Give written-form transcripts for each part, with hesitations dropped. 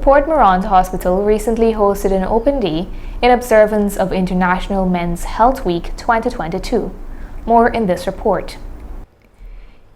Port Mourant Hospital recently hosted an open day in observance of International Men's Health Week 2022. More in this report.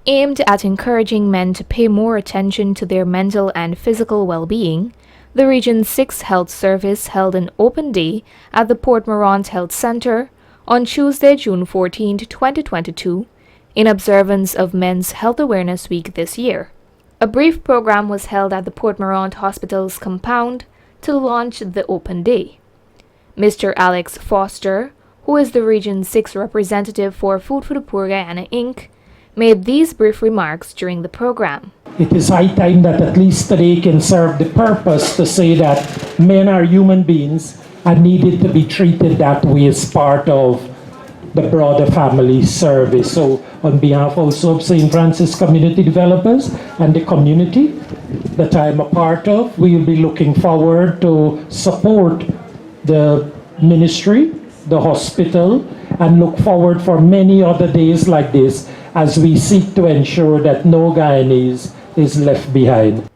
Aimed at encouraging men to pay more attention to their mental and physical well-being, the Region 6 Health Service held an open day at the Port Mourant Health Centre on Tuesday, June 14, 2022, in observance of Men's Health Awareness Week this year. A brief program was held at the Port Mourant Hospital's compound to launch the open day. Mr. Alex Foster, who is the Region 6 representative for Food for the Poor Guyana Inc., made these brief remarks during the program. It is high time that at least today can serve the purpose to say that men are human beings and needed to be treated that way as part of the broader family service. So on behalf also of St. Francis Community Developers and the community that I'm a part of, we will be looking forward to support the ministry, the hospital, and look forward for many other days like this as we seek to ensure that no Guyanese is left behind.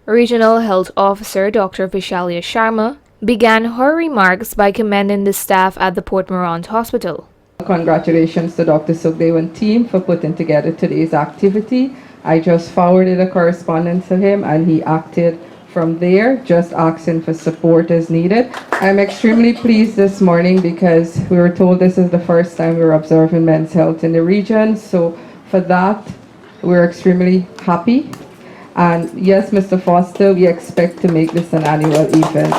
Regional Health Officer Dr. Vishalya Sharma began her remarks by commending the staff at the Port Mourant Hospital. Congratulations to Dr. Sugdev and team for putting together today's activity. I just forwarded a correspondence to him and he acted from there, just asking for support as needed. I'm extremely pleased this morning because we were told this is the first time we're observing men's health in the region. So for that, we're extremely happy. And yes, Mr. Foster, we expect to make this an annual event.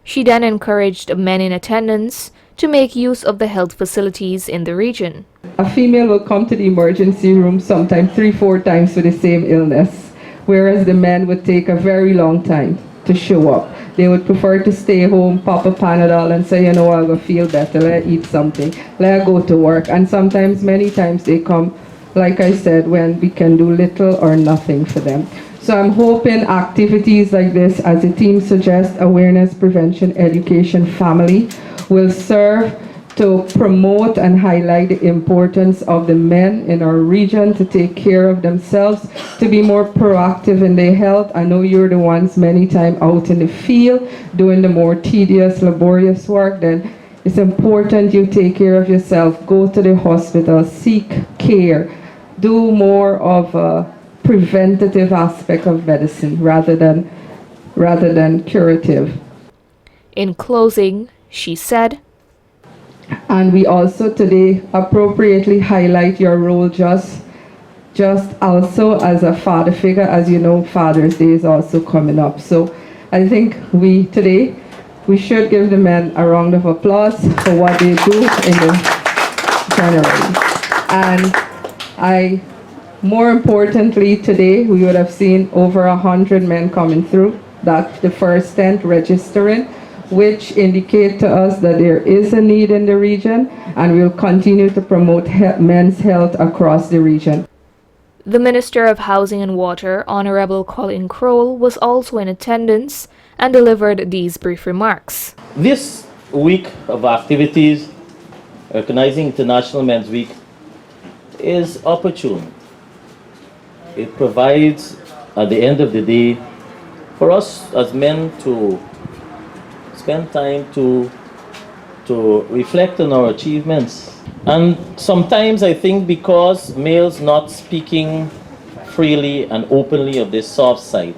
She then encouraged men in attendance to make use of the health facilities in the region. A female will come to the emergency room sometimes 3-4 times for the same illness, whereas the men would take a very long time to show up. They would prefer to stay home, pop a Panadol and say, you know, I'll go feel better, let eat something, let go to work. And sometimes, many times they come, like I said, when we can do little or nothing for them. So I'm hoping activities like this, as the team suggests, awareness, prevention, education, family, will serve to promote and highlight the importance of the men in our region to take care of themselves, to be more proactive in their health. I know you're the ones many times out in the field doing the more tedious, laborious work. Then it's important you take care of yourself, go to the hospital, seek care, do more of a preventative aspect of medicine rather than curative. In closing, she said, and we also today appropriately highlight your role just also as a father figure. As you know, Father's Day is also coming up. So I think we should give the men a round of applause for what they do in the January. And more importantly, today we would have seen over 100 men coming through. That's the first tent registering, which indicate to us that there is a need in the region, and we'll continue to promote men's health across the region. The Minister of Housing and Water, Honorable Colin Crowell, was also in attendance and delivered these brief remarks. This week of activities, recognizing International Men's Week, is opportune. It provides, at the end of the day, for us as men to spend time to reflect on our achievements. And sometimes I think because males not speaking freely and openly of this soft side,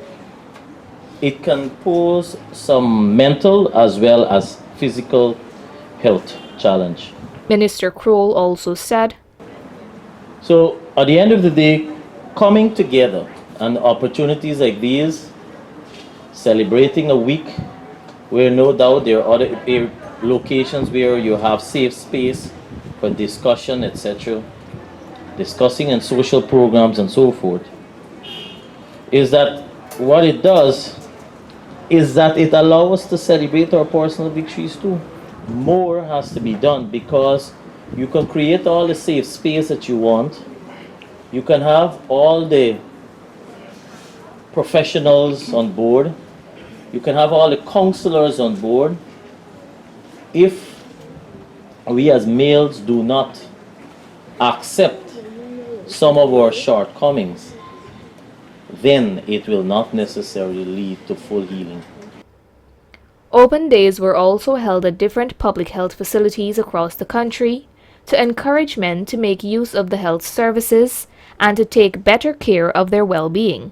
it can pose some mental as well as physical health challenge. Minister Crowell also said, so at the end of the day, coming together and opportunities like these, celebrating a week where no doubt there are other locations where you have safe space for discussion, etc., discussing and social programs and so forth, is that what it does is that it allows us to celebrate our personal victories too. More has to be done because you can create all the safe space that you want. You can have all the professionals on board. You can have all the counselors on board. If we as males do not accept some of our shortcomings, then it will not necessarily lead to full healing. Open days were also held at different public health facilities across the country to encourage men to make use of the health services and to take better care of their well-being.